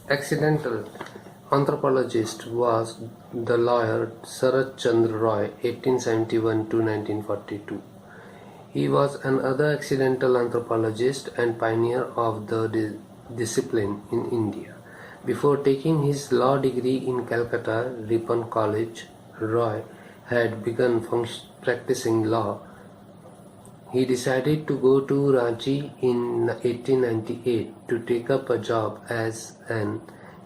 accidental anthropologist was the lawyer Sarath Chandra Roy (1871 to 1942). He was another accidental anthropologist and pioneer of the discipline in India. Before taking his law degree in Calcutta Ripon College, Roy had begun practicing law. He decided to go to Ranchi in 1898 to take up a job as an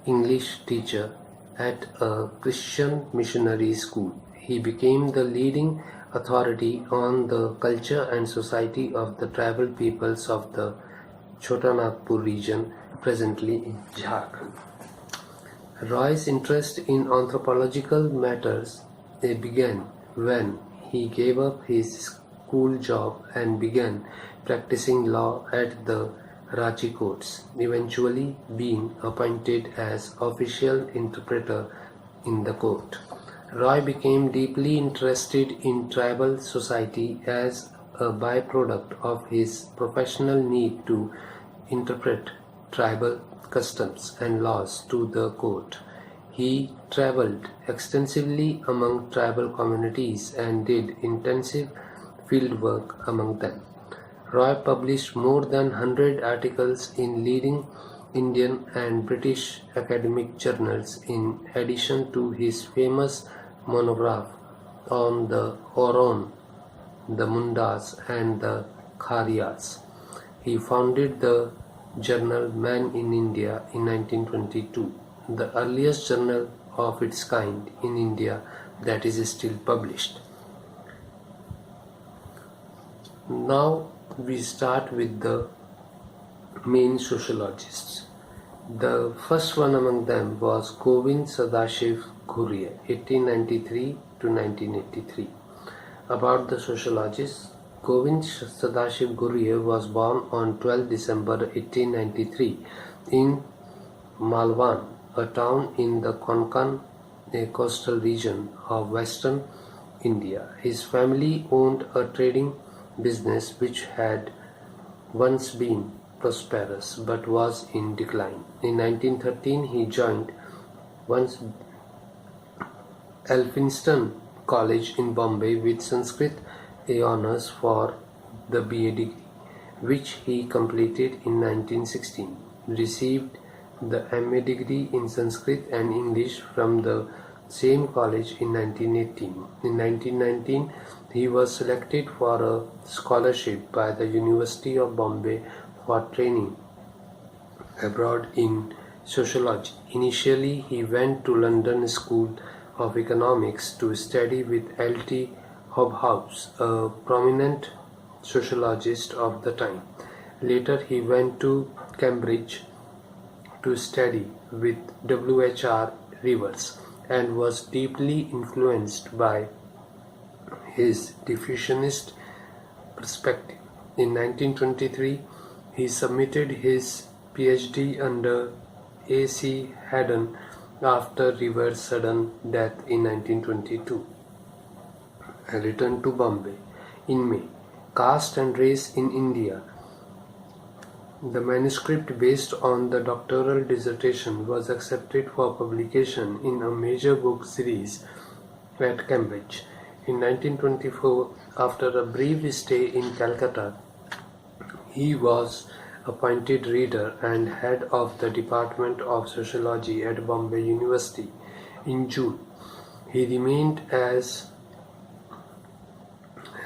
English teacher at a Christian missionary school. He became the leading authority on the culture and society of the tribal peoples of the Chotanagpur region, presently in Jharkhand. Roy's interest in anthropological matters began when he gave up his school job and began practicing law at the Ranchi courts, eventually being appointed as official interpreter in the court. Roy became deeply interested in tribal society as a byproduct of his professional need to interpret tribal customs and laws to the court. He traveled extensively among tribal communities and did intensive fieldwork among them. Roy published more than 100 articles in leading Indian and British academic journals in addition to his famous monograph on the Oron, the Mundas and the Khariyas. He founded the journal Man in India in 1922, the earliest journal of its kind in India that is still published. Now we start with the main sociologists. The first one among them was Govind Sadashiv Ghurye, 1893 to 1983. About the sociologists, Govind Sadashiv Ghurye was born on 12 December 1893 in Malwan, a town in the Konkan, a coastal region of western India. His family owned a trading business which had once been prosperous but was in decline. In 1913 he joined once Elphinstone College in Bombay with Sanskrit A honours for the BA degree, which he completed in 1916. Received the MA degree in Sanskrit and English from the same college in 1918. In 1919, he was selected for a scholarship by the University of Bombay for training abroad in sociology. Initially, he went to London School of Economics to study with L.T. Hobhouse, a prominent sociologist of the time. Later, he went to Cambridge to study with W.H.R. Rivers and was deeply influenced by his diffusionist perspective. In 1923, he submitted his PhD under A.C. Haddon after Rivers' sudden death in 1922. and returned to Bombay in May. Caste and Race in India. The manuscript based on the doctoral dissertation was accepted for publication in a major book series at Cambridge. In 1924, after a brief stay in Calcutta, he was appointed reader and head of the Department of Sociology at Bombay University. In June, he remained as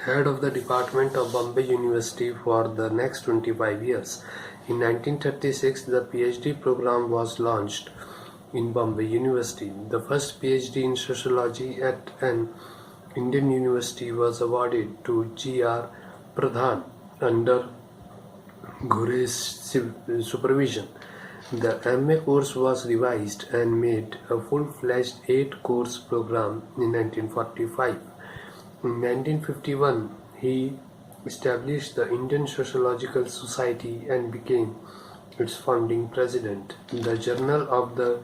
head of the Department of Bombay University for the next 25 years. In 1936, the PhD program was launched in Bombay University. The first PhD in sociology at an Indian university was awarded to G.R. Pradhan under Ghurye's supervision. The MA course was revised and made a full-fledged 8-course program in 1945. In 1951, he established the Indian Sociological Society and became its founding president. The Journal of the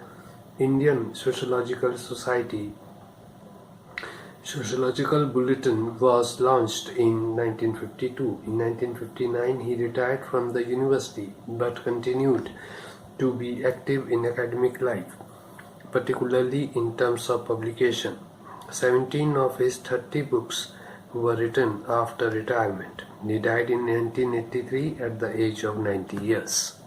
Indian Sociological Society Sociological Bulletin was launched in 1952. In 1959, he retired from the university but continued to be active in academic life, particularly in terms of publication. 17 of his 30 books were written after retirement. He died in 1983 at the age of 90 years.